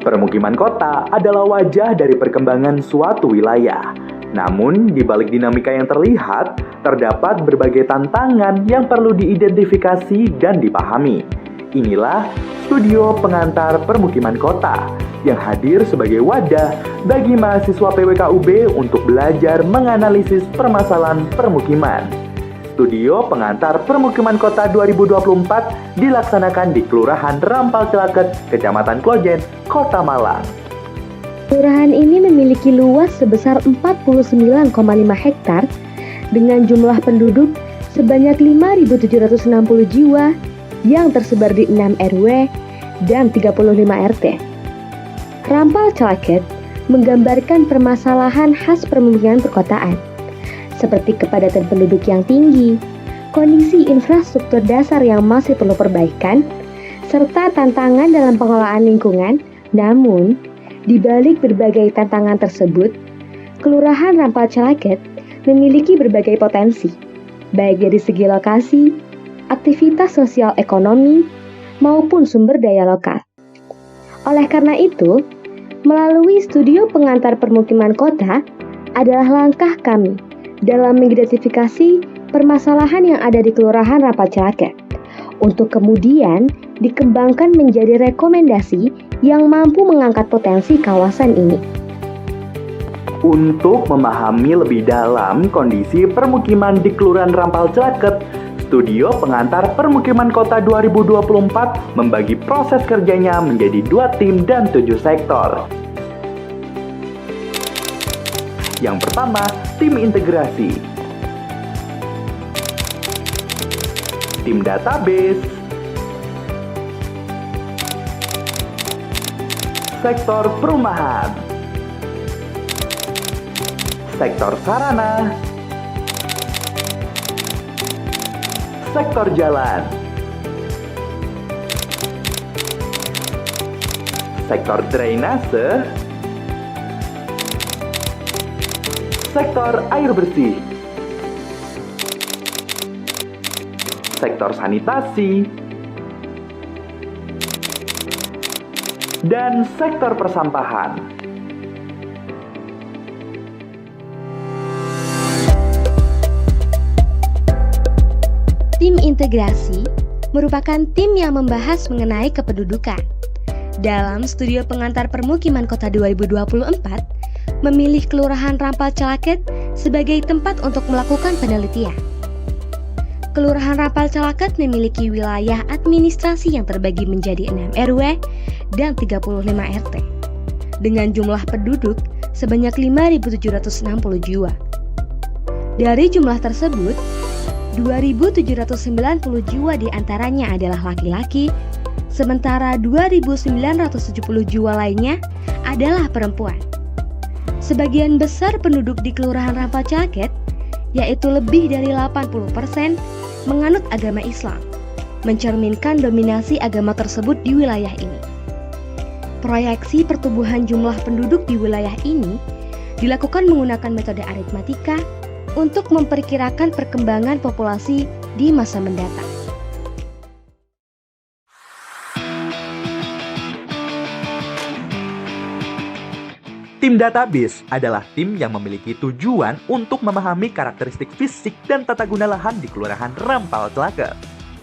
Permukiman kota adalah wajah dari perkembangan suatu wilayah. Namun, di balik dinamika yang terlihat, terdapat berbagai tantangan yang perlu diidentifikasi dan dipahami. Inilah studio pengantar permukiman kota yang hadir sebagai wadah bagi mahasiswa PWKUB untuk belajar menganalisis permasalahan permukiman. Studio pengantar permukiman kota 2024 dilaksanakan di Kelurahan Rampal Celaket, Kecamatan Klojen, Kota Malang. Kelurahan ini memiliki luas sebesar 49,5 hektar dengan jumlah penduduk sebanyak 5.760 jiwa yang tersebar di 6 RW dan 35 RT. Rampal Celaket menggambarkan permasalahan khas permukiman perkotaan, seperti kepadatan penduduk yang tinggi, kondisi infrastruktur dasar yang masih perlu perbaikan, serta tantangan dalam pengelolaan lingkungan. Namun, di balik berbagai tantangan tersebut, Kelurahan Rampal Celaket memiliki berbagai potensi, baik dari segi lokasi, aktivitas sosial ekonomi, maupun sumber daya lokal. Oleh karena itu, melalui studio pengantar permukiman kota adalah langkah kami dalam mengidentifikasi permasalahan yang ada di Kelurahan Rampal Celaket untuk kemudian dikembangkan menjadi rekomendasi yang mampu mengangkat potensi kawasan ini. Untuk memahami lebih dalam kondisi permukiman di Kelurahan Rampal Celaket, Studio Pengantar Permukiman Kota 2024 membagi proses kerjanya menjadi 2 tim dan 7 sektor. Yang pertama, tim integrasi, tim database, sektor perumahan, sektor sarana, sektor jalan, sektor drainase, sektor air bersih, sektor sanitasi, dan sektor persampahan. Tim integrasi merupakan tim yang membahas mengenai kependudukan. Dalam studio pengantar permukiman kota 2024, memilih Kelurahan Rampal Celaket sebagai tempat untuk melakukan penelitian. Kelurahan Rampal Celaket memiliki wilayah administrasi yang terbagi menjadi 6 RW dan 35 RT, dengan jumlah penduduk sebanyak 5.760 jiwa. Dari jumlah tersebut, 2.790 jiwa diantaranya adalah laki-laki, sementara 2.970 jiwa lainnya adalah perempuan. Sebagian besar penduduk di Kelurahan Rampal Celaket, yaitu lebih dari 80%, menganut agama Islam, mencerminkan dominasi agama tersebut di wilayah ini. Proyeksi pertumbuhan jumlah penduduk di wilayah ini dilakukan menggunakan metode aritmatika untuk memperkirakan perkembangan populasi di masa mendatang. Tim database adalah tim yang memiliki tujuan untuk memahami karakteristik fisik dan tata guna lahan di Kelurahan Rampal Celaket.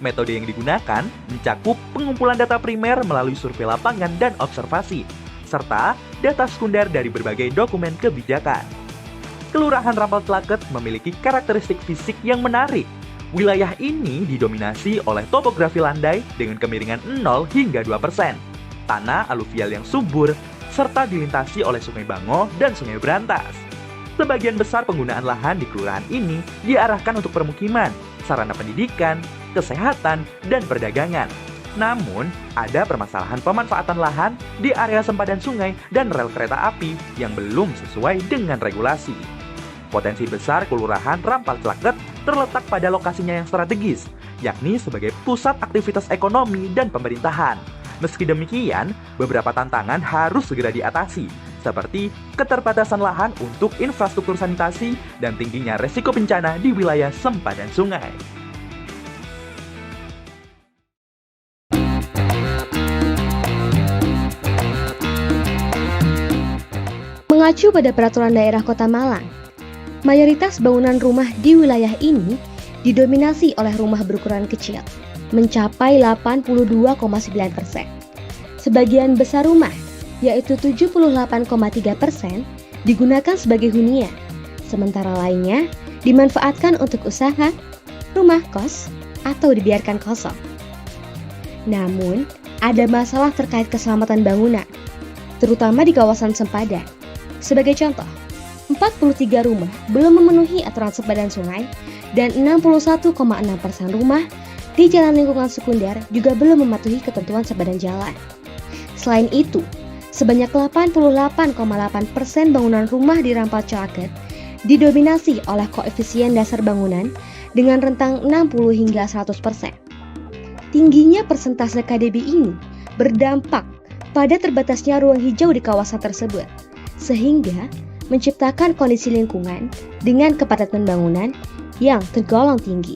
Metode yang digunakan mencakup pengumpulan data primer melalui survei lapangan dan observasi, serta data sekunder dari berbagai dokumen kebijakan. Kelurahan Rampal Celaket memiliki karakteristik fisik yang menarik. Wilayah ini didominasi oleh topografi landai dengan kemiringan 0 hingga 2%, tanah aluvial yang subur, serta dilintasi oleh Sungai Bango dan Sungai Berantas. Sebagian besar penggunaan lahan di kelurahan ini diarahkan untuk permukiman, sarana pendidikan, kesehatan, dan perdagangan. Namun, ada permasalahan pemanfaatan lahan di area sempadan sungai dan rel kereta api yang belum sesuai dengan regulasi. Potensi besar Kelurahan Rampal Celaket terletak pada lokasinya yang strategis, yakni sebagai pusat aktivitas ekonomi dan pemerintahan. Meski demikian, beberapa tantangan harus segera diatasi, seperti keterbatasan lahan untuk infrastruktur sanitasi dan tingginya resiko bencana di wilayah sempadan sungai. Mengacu pada peraturan daerah Kota Malang, mayoritas bangunan rumah di wilayah ini didominasi oleh rumah berukuran kecil, mencapai 82,9%. Sebagian besar rumah, yaitu 78,3%, digunakan sebagai hunian, sementara lainnya dimanfaatkan untuk usaha, rumah kos, atau dibiarkan kosong. Namun, ada masalah terkait keselamatan bangunan, terutama di kawasan sempadan. Sebagai contoh, 43 rumah belum memenuhi aturan sempadan sungai dan 61,6% rumah di jalan lingkungan sekunder juga belum mematuhi ketentuan sempadan jalan. Selain itu, sebanyak 88,8% bangunan rumah di Rampal Celaket didominasi oleh koefisien dasar bangunan dengan rentang 60 hingga 100%. Tingginya persentase KDB ini berdampak pada terbatasnya ruang hijau di kawasan tersebut, sehingga menciptakan kondisi lingkungan dengan kepadatan bangunan yang tergolong tinggi.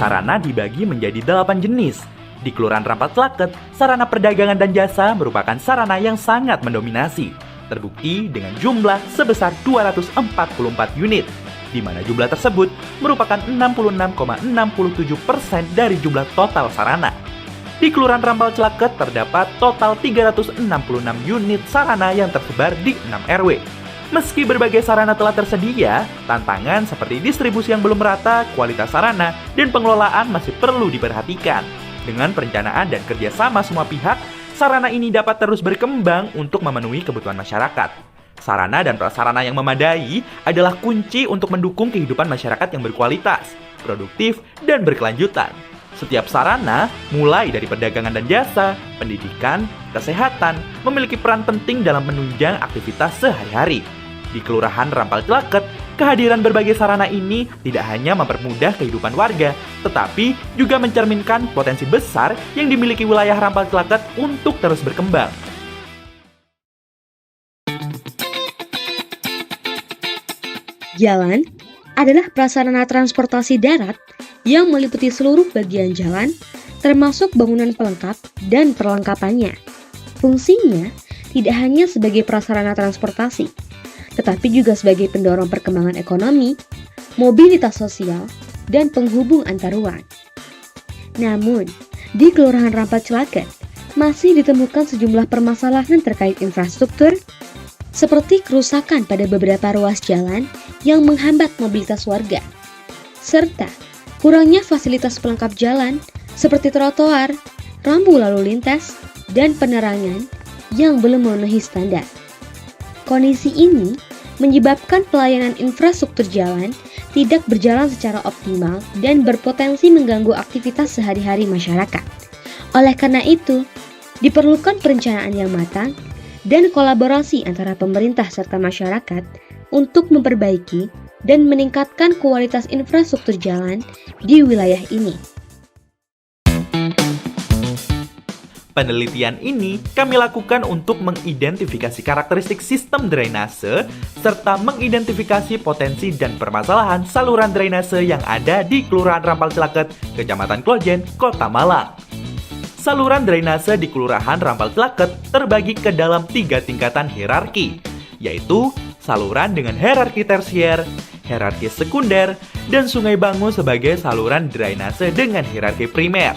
Sarana dibagi menjadi 8 jenis. Di Kelurahan Rampal Celaket, sarana perdagangan dan jasa merupakan sarana yang sangat mendominasi. Terbukti dengan jumlah sebesar 244 unit, di mana jumlah tersebut merupakan 66,67% dari jumlah total sarana. Di Kelurahan Rampal Celaket terdapat total 366 unit sarana yang tersebar di 6 RW. Meski berbagai sarana telah tersedia, tantangan seperti distribusi yang belum merata, kualitas sarana, dan pengelolaan masih perlu diperhatikan. Dengan perencanaan dan kerjasama semua pihak, sarana ini dapat terus berkembang untuk memenuhi kebutuhan masyarakat. Sarana dan prasarana yang memadai adalah kunci untuk mendukung kehidupan masyarakat yang berkualitas, produktif, dan berkelanjutan. Setiap sarana, mulai dari perdagangan dan jasa, pendidikan, kesehatan, memiliki peran penting dalam menunjang aktivitas sehari-hari. Di Kelurahan Rampal Celaket, kehadiran berbagai sarana ini tidak hanya mempermudah kehidupan warga, tetapi juga mencerminkan potensi besar yang dimiliki wilayah Rampal Celaket untuk terus berkembang. Jalan adalah prasarana transportasi darat yang meliputi seluruh bagian jalan, termasuk bangunan pelengkap dan perlengkapannya. Fungsinya tidak hanya sebagai prasarana transportasi, tetapi juga sebagai pendorong perkembangan ekonomi, mobilitas sosial, dan penghubung antar ruang. Namun, di Kelurahan Rampal Celaket masih ditemukan sejumlah permasalahan terkait infrastruktur, seperti kerusakan pada beberapa ruas jalan yang menghambat mobilitas warga, serta kurangnya fasilitas pelengkap jalan seperti trotoar, rambu lalu lintas, dan penerangan yang belum memenuhi standar. Kondisi ini menyebabkan pelayanan infrastruktur jalan tidak berjalan secara optimal dan berpotensi mengganggu aktivitas sehari-hari masyarakat. Oleh karena itu, diperlukan perencanaan yang matang dan kolaborasi antara pemerintah serta masyarakat untuk memperbaiki dan meningkatkan kualitas infrastruktur jalan di wilayah ini. Penelitian ini kami lakukan untuk mengidentifikasi karakteristik sistem drainase serta mengidentifikasi potensi dan permasalahan saluran drainase yang ada di Kelurahan Rampal Celaket, Kecamatan Klojen, Kota Malang. Saluran drainase di Kelurahan Rampal Celaket terbagi ke dalam 3 tingkatan hierarki, yaitu saluran dengan hierarki tersier, hierarki sekunder, dan Sungai Bangu sebagai saluran drainase dengan hierarki primer.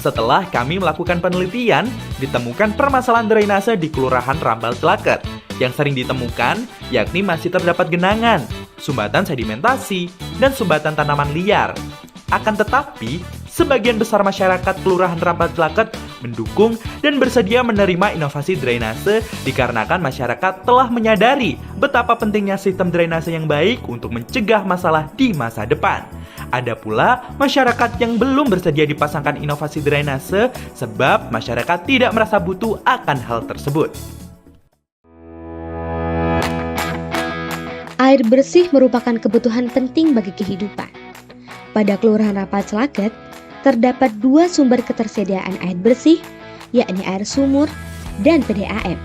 Setelah kami melakukan penelitian, ditemukan permasalahan drainase di Kelurahan Rampal Celaket. Yang sering ditemukan yakni masih terdapat genangan, sumbatan sedimentasi, dan sumbatan tanaman liar. Akan tetapi, sebagian besar masyarakat Kelurahan Rampal Celaket mendukung dan bersedia menerima inovasi drainase dikarenakan masyarakat telah menyadari betapa pentingnya sistem drainase yang baik untuk mencegah masalah di masa depan. Ada pula masyarakat yang belum bersedia dipasangkan inovasi drainase sebab masyarakat tidak merasa butuh akan hal tersebut. Air bersih merupakan kebutuhan penting bagi kehidupan. Pada Kelurahan Rampal Celaket, terdapat 2 sumber ketersediaan air bersih, yakni air sumur dan PDAM.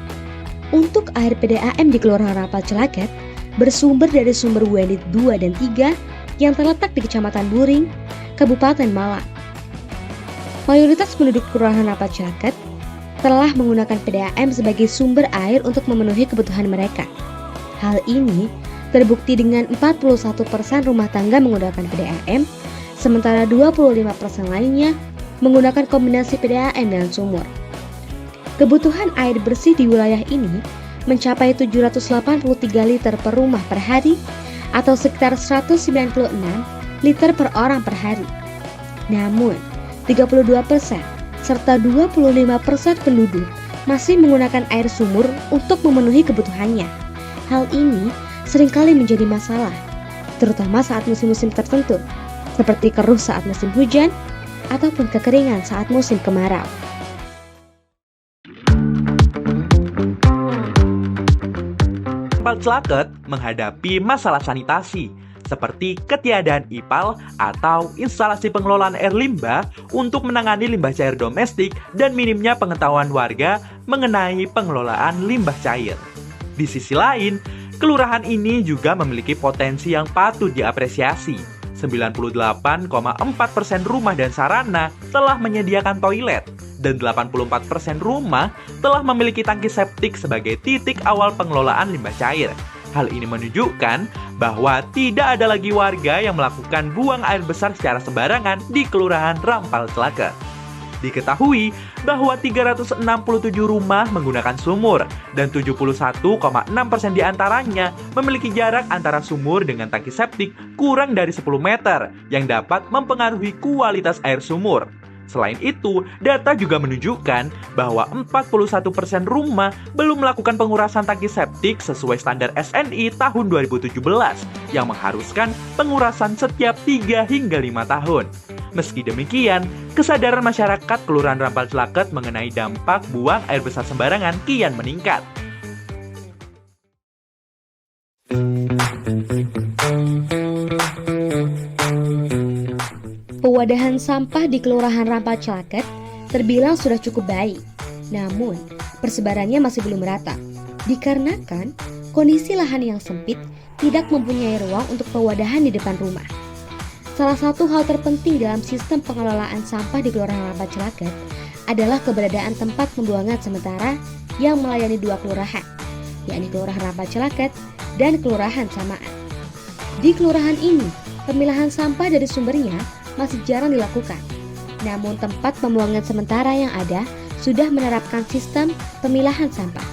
Untuk air PDAM di Kelurahan Rampal Celaket bersumber dari sumber Wenit 2 dan 3 yang terletak di Kecamatan Buring, Kabupaten Malang. Mayoritas penduduk Kelurahan Rampal Cilaket telah menggunakan PDAM sebagai sumber air untuk memenuhi kebutuhan mereka. Hal ini terbukti dengan 41% rumah tangga menggunakan PDAM, sementara 25% lainnya menggunakan kombinasi PDAM dan sumur. Kebutuhan air bersih di wilayah ini mencapai 783 liter per rumah per hari atau sekitar 196 liter per orang per hari. Namun, 32% serta 25% penduduk masih menggunakan air sumur untuk memenuhi kebutuhannya. Hal ini seringkali menjadi masalah, terutama saat musim-musim tertentu, seperti keruh saat musim hujan ataupun kekeringan saat musim kemarau. Rampal Cilaket menghadapi masalah sanitasi seperti ketiadaan IPAL atau instalasi pengelolaan air limbah untuk menangani limbah cair domestik dan minimnya pengetahuan warga mengenai pengelolaan limbah cair. Di sisi lain, kelurahan ini juga memiliki potensi yang patut diapresiasi. 98,4% rumah dan sarana telah menyediakan toilet dan 84% rumah telah memiliki tangki septik sebagai titik awal pengelolaan limbah cair. Hal ini menunjukkan bahwa tidak ada lagi warga yang melakukan buang air besar secara sembarangan di Kelurahan Rampal Cilaket. Diketahui bahwa 367 rumah menggunakan sumur dan 71,6% diantaranya memiliki jarak antara sumur dengan tangki septik kurang dari 10 meter yang dapat mempengaruhi kualitas air sumur. Selain itu, data juga menunjukkan bahwa 41% rumah belum melakukan pengurasan tangki septik sesuai standar SNI tahun 2017 yang mengharuskan pengurasan setiap 3 hingga 5 tahun. Meski demikian, kesadaran masyarakat Kelurahan Rampal Cilaket mengenai dampak buang air besar sembarangan kian meningkat. Pewadahan sampah di Kelurahan Rampal Cilaket terbilang sudah cukup baik, namun persebarannya masih belum merata, dikarenakan kondisi lahan yang sempit tidak mempunyai ruang untuk pewadahan di depan rumah. Salah satu hal terpenting dalam sistem pengelolaan sampah di Kelurahan Rampal Cilaket adalah keberadaan tempat pembuangan sementara yang melayani 2 kelurahan, yakni Kelurahan Rampal Cilaket dan Kelurahan Samaan. Di kelurahan ini, pemilahan sampah dari sumbernya masih jarang dilakukan. Namun tempat pembuangan sementara yang ada sudah menerapkan sistem pemilahan sampah.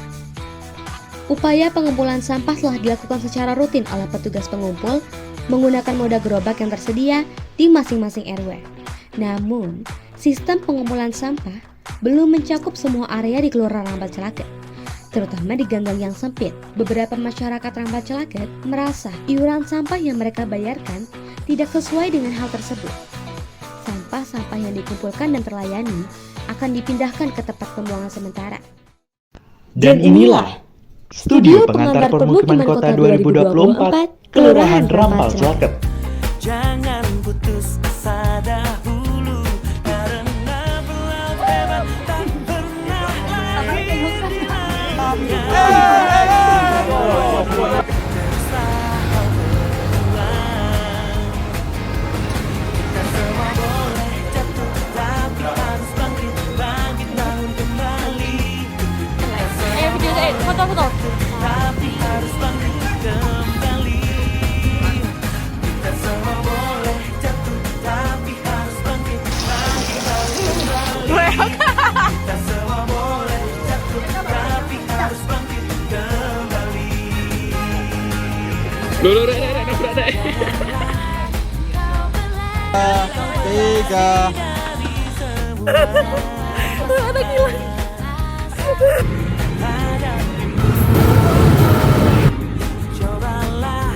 Upaya pengumpulan sampah telah dilakukan secara rutin oleh petugas pengumpul menggunakan moda gerobak yang tersedia di masing-masing RW. Namun, sistem pengumpulan sampah belum mencakup semua area di Kelurahan Rampal Cilaket. Terutama di gang-gang yang sempit, beberapa masyarakat Rampal Cilaket merasa iuran sampah yang mereka bayarkan tidak sesuai dengan hal tersebut. Sampah-sampah yang dikumpulkan dan terlayani akan dipindahkan ke tempat pembuangan sementara. Dan inilah Studio Pengantar Permukiman Kota 2024 Kelurahan Rampal Cilaket. Jangan putus asa dahulu, karena pelaut hebat tak pernah lahir di kita semua boleh jatuh, tapi harus bangkit, bangkit bangun kembali. Tapi harus bangkit kembali. Kita semua boleh jatuh, tapi harus bangkit, bangkit bangun kembali. Kita semua boleh jatuh, tapi harus bangkit kembali. Tiga. Cobalah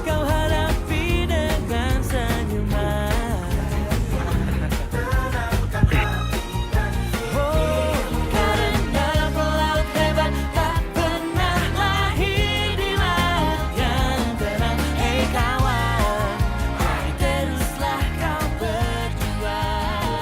kau hadapi dengan senyuman. Oh, karena pelaut hebat tak pernah lahir di laut yang tenang. Hei kawan, teruslah kau berjuang.